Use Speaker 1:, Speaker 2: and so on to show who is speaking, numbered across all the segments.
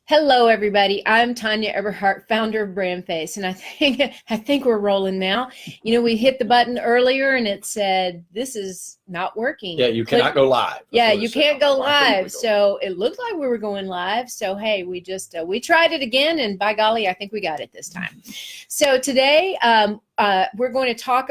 Speaker 1: Hello, everybody. I'm Tanya Eberhardt, founder of BrandFace, and I think we're rolling now. We hit the button earlier, and it said this is not working.
Speaker 2: Yeah, you cannot go live.
Speaker 1: Yeah, you can't go live. So it looked like we were going live. So hey, we just we tried it again, and by golly, I think we got it this time. So today, we're going to talk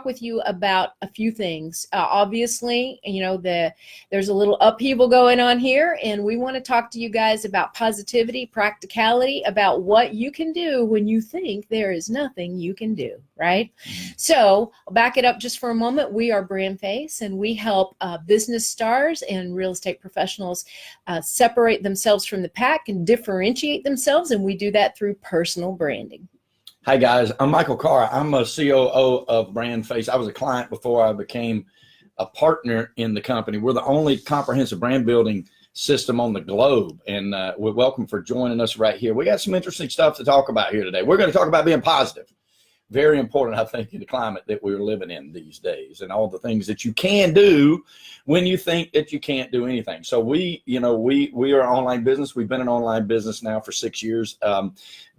Speaker 1: with you about a few things. Obviously, there's a little upheaval going on here, and we want to talk to you guys about positivity, practicality, about what you can do when you think there is nothing you can do, right? So I'll back it up just for a moment. We are BrandFace, and we help business stars and real estate professionals separate themselves from the pack and differentiate themselves, and we do that through personal branding.
Speaker 2: Hi guys, I'm Michael Carr. I'm a COO of BrandFace. I was a client before I became a partner in the company. We're the only comprehensive brand building system on the globe, and we're welcome for joining us right here. We got some interesting stuff to talk about here today. We're going to talk about being positive. Very important, I think, in the climate that we're living in these days, and all the things that you can do when you think that you can't do anything. So we are an online business. We've been an online business now for 6 years.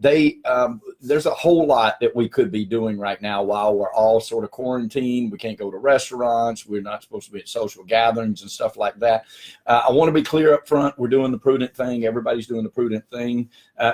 Speaker 2: There's a whole lot that we could be doing right now while we're all sort of quarantined. We can't go to restaurants. We're not supposed to be at social gatherings and stuff like that. I want to be clear up front. We're doing the prudent thing. Everybody's doing the prudent thing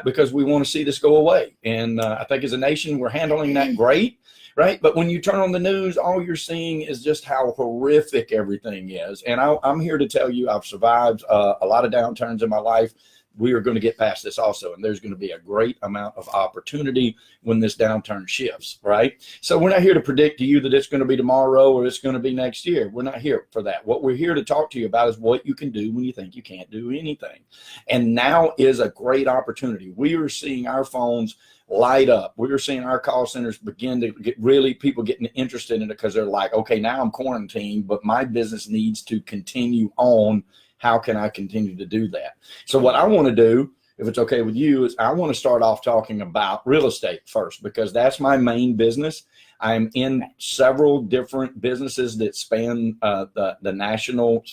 Speaker 2: because we want to see this go away. And I think as a nation, we're handling that great, right? But when you turn on the news, all you're seeing is just how horrific everything is. And I'm here to tell you I've survived a lot of downturns in my life. We are going to get past this also, and there's going to be a great amount of opportunity when this downturn shifts, right? So we're not here to predict to you that it's going to be tomorrow or it's going to be next year. We're not here for that. What we're here to talk to you about is what you can do when you think you can't do anything. And now is a great opportunity. We are seeing our phones light up. We're seeing our call centers begin to get people getting interested in it because they're like, okay, now I'm quarantined, but my business needs to continue on. How can I continue to do that? So what I want to do, if it's okay with you, is I want to start off talking about real estate first, because that's my main business. I'm in several different businesses that span the national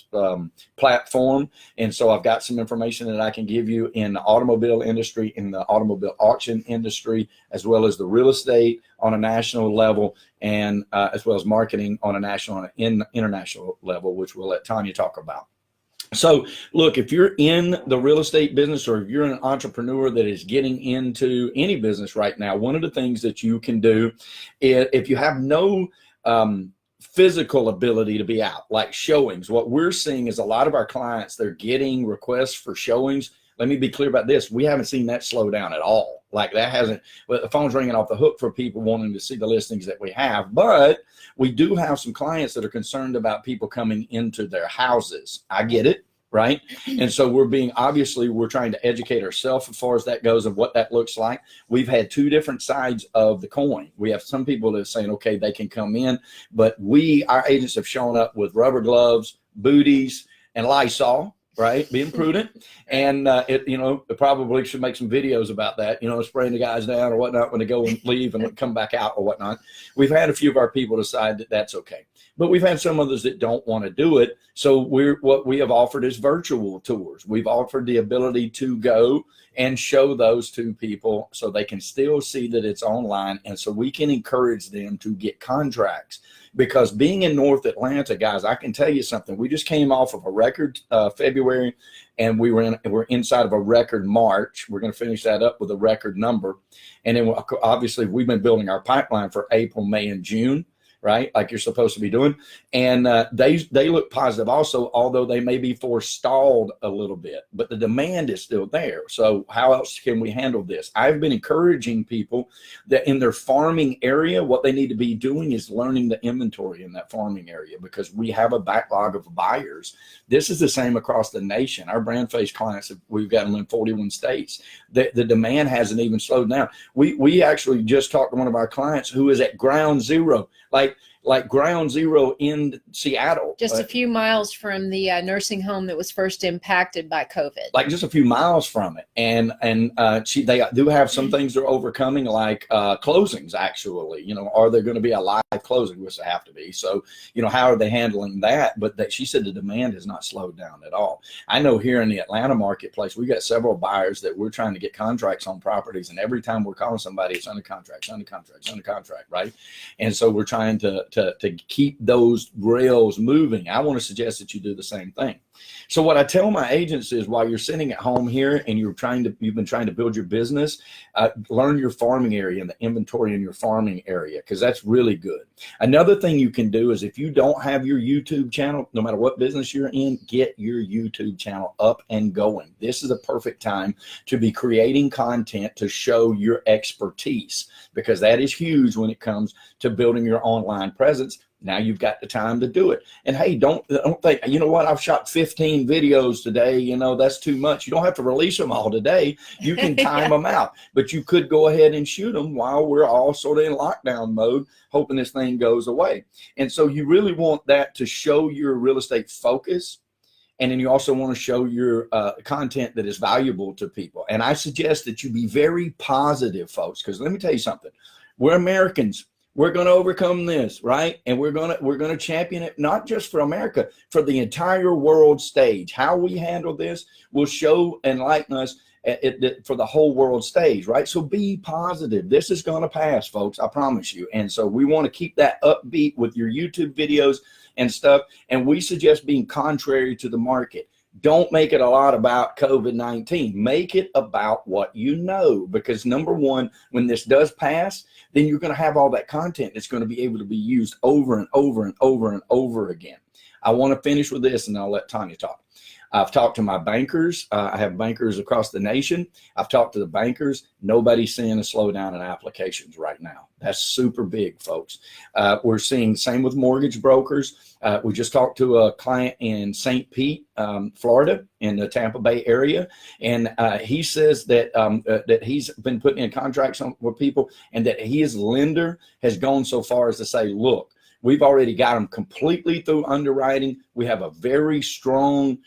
Speaker 2: platform. And so I've got some information that I can give you in the automobile industry, in the automobile auction industry, as well as the real estate on a national level, and as well as marketing on a national and international level, which we'll let Tanya talk about. So look, if you're in the real estate business, or if you're an entrepreneur that is getting into any business right now, one of the things that you can do is, if you have no physical ability to be out, like showings, what we're seeing is a lot of our clients, they're getting requests for showings. Let me be clear about this. We haven't seen that slow down at all. Like that hasn't, but the phone's ringing off the hook for people wanting to see the listings that we have. But we do have some clients that are concerned about people coming into their houses. I get it, right? And so we're trying to educate ourselves as far as that goes of what that looks like. We've had two different sides of the coin. We have some people that are saying, okay, they can come in, but our agents have shown up with rubber gloves, booties, and Lysol. Right, being prudent, and it probably should make some videos about that, spraying the guys down or whatnot when they go and leave and come back out or whatnot. We've had a few of our people decide that that's okay, but we've had some others that don't want to do it. So what we have offered is virtual tours. We've offered the ability to go and show those to people so they can still see that it's online, and so we can encourage them to get contracts. Because being in North Atlanta, guys, I can tell you something. We just came off of a record February, and we're inside of a record March. We're going to finish that up with a record number. And then obviously we've been building our pipeline for April, May, and June, right? Like you're supposed to be doing. And they look positive also, although they may be forestalled a little bit, but the demand is still there. So how else can we handle this? I've been encouraging people that in their farming area, what they need to be doing is learning the inventory in that farming area, because we have a backlog of buyers. This is the same across the nation. Our BrandFace clients, we've got them in 41 states. The demand hasn't even slowed down. We actually just talked to one of our clients who is at ground zero. Like like ground zero in Seattle.
Speaker 1: Just a few miles from the nursing home that was first impacted by COVID.
Speaker 2: Like just a few miles from it. And they do have some things they're overcoming, like closings, actually. You know, are there going to be a live closing? Which they have to be. So, you know, how are they handling that? But she said the demand has not slowed down at all. I know here in the Atlanta marketplace, we got several buyers that we're trying to get contracts on properties. And every time we're calling somebody, it's under contract, right? And so we're trying to keep those rails moving. I want to suggest that you do the same thing. So what I tell my agents is, while you're sitting at home here and you've been trying to build your business, learn your farming area and the inventory in your farming area, because that's really good. Another thing you can do is, if you don't have your YouTube channel, no matter what business you're in, get your YouTube channel up and going. This is a perfect time to be creating content to show your expertise, because that is huge when it comes to building your online presence. Now you've got the time to do it. And hey, don't think, you know what, I've shot 15 videos today, you know, that's too much. You don't have to release them all today. You can time them out, but you could go ahead and shoot them while we're all sort of in lockdown mode, hoping this thing goes away. And so you really want that to show your real estate focus. And then you also want to show your content that is valuable to people. And I suggest that you be very positive, folks, because let me tell you something. We're Americans. We're going to overcome this, right? And we're going to champion it, not just for America, for the entire world stage. How we handle this will show and lighten us for the whole world stage, right? So be positive. This is going to pass, folks. I promise you. And so we want to keep that upbeat with your YouTube videos and stuff. And we suggest being contrary to the market. Don't make it a lot about COVID-19. Make it about what you know, because number one, when this does pass, then you're going to have all that content that's going to be able to be used over and over and over and over again. I want to finish with this, and I'll let Tanya talk. I've talked to my bankers. I have bankers across the nation. I've talked to the bankers. Nobody's seeing a slowdown in applications right now. That's super big, folks. We're seeing the same with mortgage brokers. We just talked to a client in St. Pete, Florida, in the Tampa Bay area, and he says that that he's been putting in contracts with people, and that his lender has gone so far as to say, look, we've already got them completely through underwriting. We have a very strong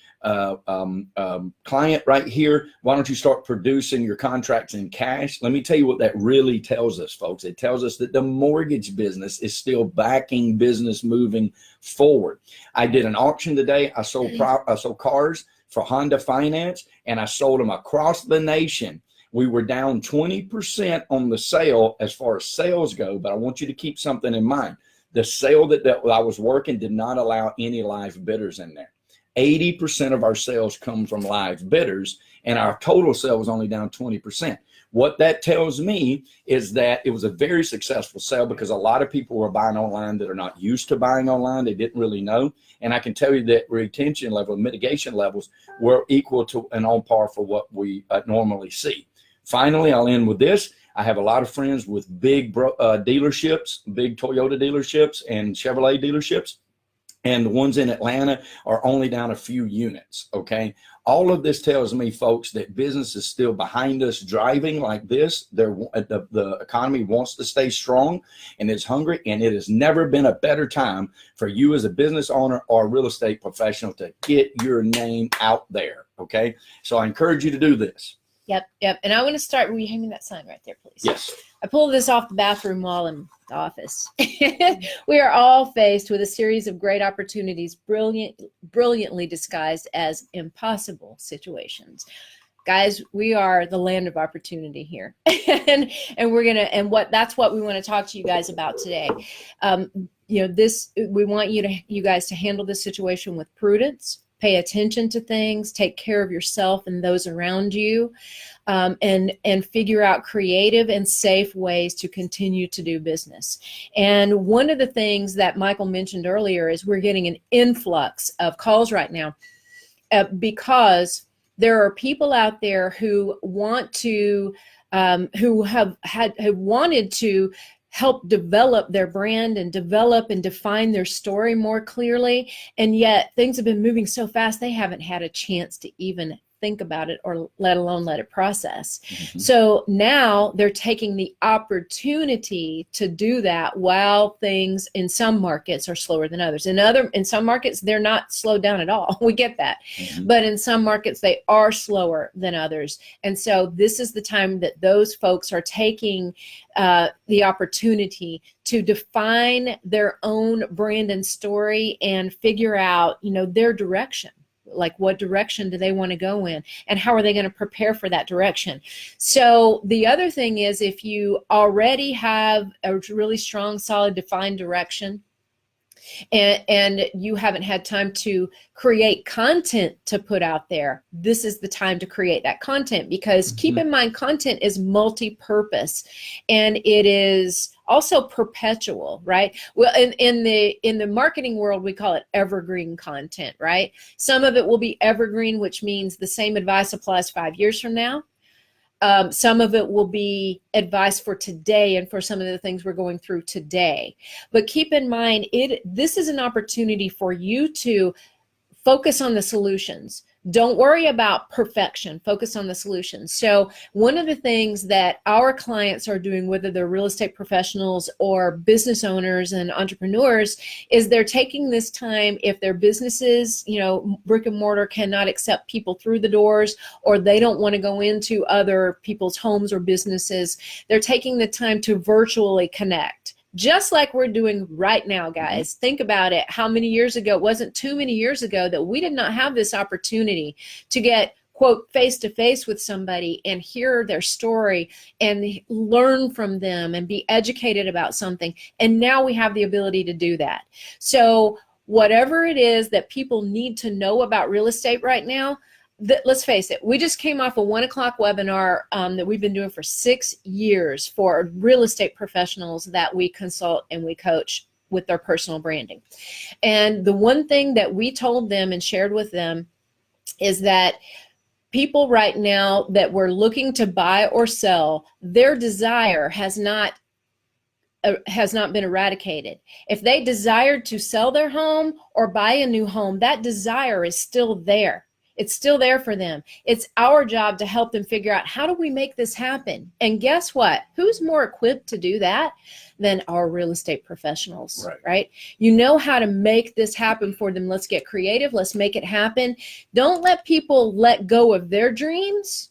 Speaker 2: client right here. Why don't you start producing your contracts in cash? Let me tell you what that really tells us, folks. It tells us that the mortgage business is still backing business moving forward. I did an auction today. I sold cars for Honda Finance, and I sold them across the nation. We were down 20% on the sale as far as sales go, but I want you to keep something in mind. The sale that I was working did not allow any live bidders in there. 80% of our sales come from live bidders, and our total sale was only down 20%. What that tells me is that it was a very successful sale, because a lot of people were buying online that are not used to buying online. They didn't really know. And I can tell you that retention level, mitigation levels were equal to and on par for what we normally see. Finally, I'll end with this. I have a lot of friends with big dealerships, big Toyota dealerships and Chevrolet dealerships. And the ones in Atlanta are only down a few units, okay? All of this tells me, folks, that business is still behind us driving like this. The economy wants to stay strong and is hungry, and it has never been a better time for you as a business owner or a real estate professional to get your name out there, okay? So I encourage you to do this.
Speaker 1: Yep. And I want to start. Will you hand me that sign right there, please?
Speaker 2: Yes.
Speaker 1: I pulled this off the bathroom wall in the office. We are all faced with a series of great opportunities, brilliantly disguised as impossible situations. Guys, we are the land of opportunity here, and that's what we want to talk to you guys about today. We want you guys to handle this situation with prudence. Pay attention to things, take care of yourself and those around you, and figure out creative and safe ways to continue to do business. And one of the things that Michael mentioned earlier is we're getting an influx of calls right now because there are people out there who want to, who have wanted to help develop their brand and develop and define their story more clearly. And yet things have been moving so fast, they haven't had a chance to even think about it or let alone let it process.
Speaker 2: Mhm.
Speaker 1: So now they're taking the opportunity to do that while things in some markets are slower than others. In some markets, they're not slowed down at all. We get that.
Speaker 2: Mhm.
Speaker 1: But in some markets, they are slower than others. And so this is the time that those folks are taking the opportunity to define their own brand and story and figure out, their direction. Like, what direction do they want to go in, and how are they going to prepare for that direction? So the other thing is, if you already have a really strong, solid, defined direction, and you haven't had time to create content to put out there, this is the time to create that content, because keep in mind, content is multi-purpose and it is also perpetual, right? Well, in the marketing world, we call it evergreen content, right? Some of it will be evergreen, which means the same advice applies 5 years from now. Some of it will be advice for today and for some of the things we're going through today. But keep in mind, this is an opportunity for you to focus on the solutions. Don't worry about perfection. Focus on the solutions. So one of the things that our clients are doing, whether they're real estate professionals or business owners and entrepreneurs, is they're taking this time, if their businesses, brick and mortar, cannot accept people through the doors, or they don't want to go into other people's homes or businesses, they're taking the time to virtually connect. Just like we're doing right now, guys. Think about it. How many years ago? It wasn't too many years ago that we did not have this opportunity to get, quote, face to face with somebody and hear their story and learn from them and be educated about something. And now we have the ability to do that. So whatever it is that people need to know about real estate right now, let's face it, we just came off a 1 o'clock webinar that we've been doing for 6 years for real estate professionals that we consult and we coach with their personal branding. And the one thing that we told them and shared with them is that people right now that were looking to buy or sell, their desire has not been eradicated. If they desired to sell their home or buy a new home, that desire is still there. It's still there for them. It's our job to help them figure out, how do we make this happen? And guess what? Who's more equipped to do that than our real estate professionals, right? You know how to make this happen for them. Let's get creative. Let's make it happen. Don't let people let go of their dreams.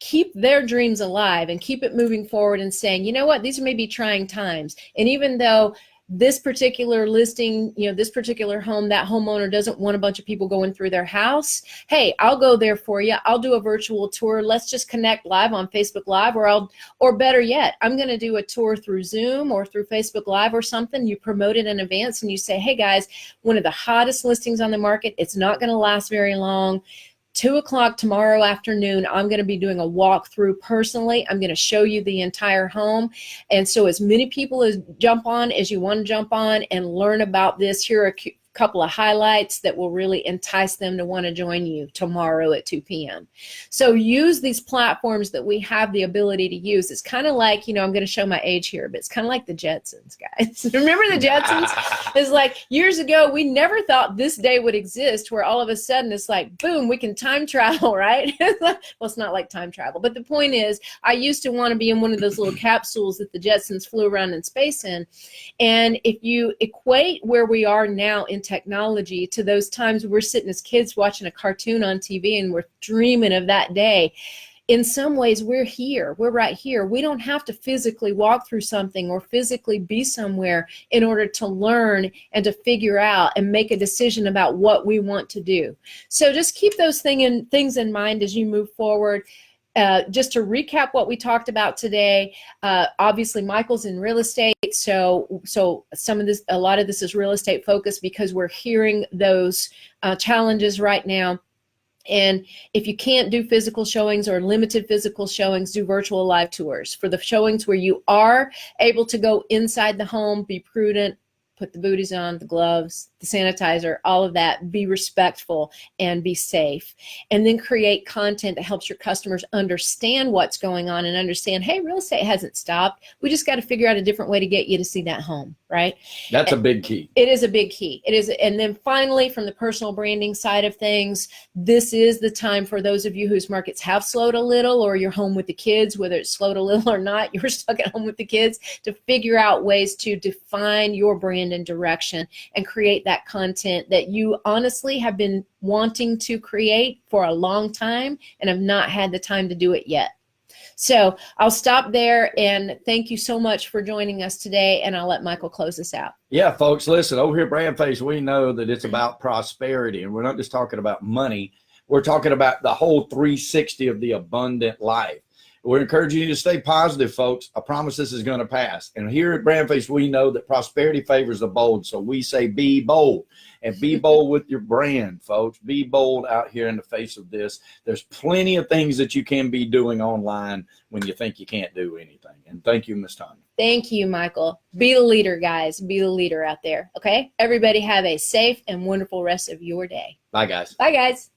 Speaker 1: Keep their dreams alive and keep it moving forward and saying, you know what, these may be trying times. And even though this particular listing, this particular home, that homeowner doesn't want a bunch of people going through their house, hey, I'll go there for you. I'll do a virtual tour. Let's just connect live on Facebook Live, or better yet, I'm going to do a tour through Zoom or through Facebook Live or something. You promote it in advance and you say, hey guys, one of the hottest listings on the market. It's not going to last very long. 2 o'clock tomorrow afternoon, I'm going to be doing a walkthrough personally. I'm going to show you the entire home. And so as many people as jump on as you want to jump on and learn about this, here are a couple of highlights that will really entice them to want to join you tomorrow at 2 p.m. So use these platforms that we have the ability to use. It's kind of like, I'm going to show my age here, but it's kind of like the Jetsons, guys. Remember the Jetsons? It's like years ago, we never thought this day would exist, where all of a sudden it's like, boom, we can time travel, right? Well, it's not like time travel, but the point is, I used to want to be in one of those little capsules that the Jetsons flew around in space in. And if you equate where we are now in technology to those times we're sitting as kids watching a cartoon on TV and we're dreaming of that day, in some ways we're here. We're right here. We don't have to physically walk through something or physically be somewhere in order to learn and to figure out and make a decision about what we want to do. So just keep those things in mind as you move forward. Just to recap what we talked about today, obviously Michael's in real estate, so a lot of this is real estate focused because we're hearing those challenges right now. And if you can't do physical showings or limited physical showings, do virtual live tours. For the showings where you are able to go inside the home, be prudent, put the booties on, the gloves, the sanitizer, all of that. Be respectful and be safe. And then create content that helps your customers understand what's going on and understand, hey, real estate hasn't stopped. We just got to figure out a different way to get you to see that home, right?
Speaker 2: That's a big key.
Speaker 1: It is a big key. It is. And then finally, from the personal branding side of things, this is the time for those of you whose markets have slowed a little, or you're home with the kids, whether it's slowed a little or not, you're stuck at home with the kids, to figure out ways to define your brand and direction and create that content that you honestly have been wanting to create for a long time and have not had the time to do it yet. So I'll stop there, and thank you so much for joining us today, and I'll let Michael close us out.
Speaker 2: Yeah, folks, listen, over here at BrandFace, we know that it's about prosperity, and we're not just talking about money. We're talking about the whole 360 of the abundant life. We're encouraging you to stay positive, folks. I promise this is going to pass. And here at BrandFace, we know that prosperity favors the bold. So we say be bold, and be bold with your brand, folks. Be bold out here in the face of this. There's plenty of things that you can be doing online when you think you can't do anything. And thank you, Ms. Tanya.
Speaker 1: Thank you, Michael. Be the leader, guys. Be the leader out there. Okay? Everybody have a safe and wonderful rest of your day.
Speaker 2: Bye, guys.
Speaker 1: Bye, guys.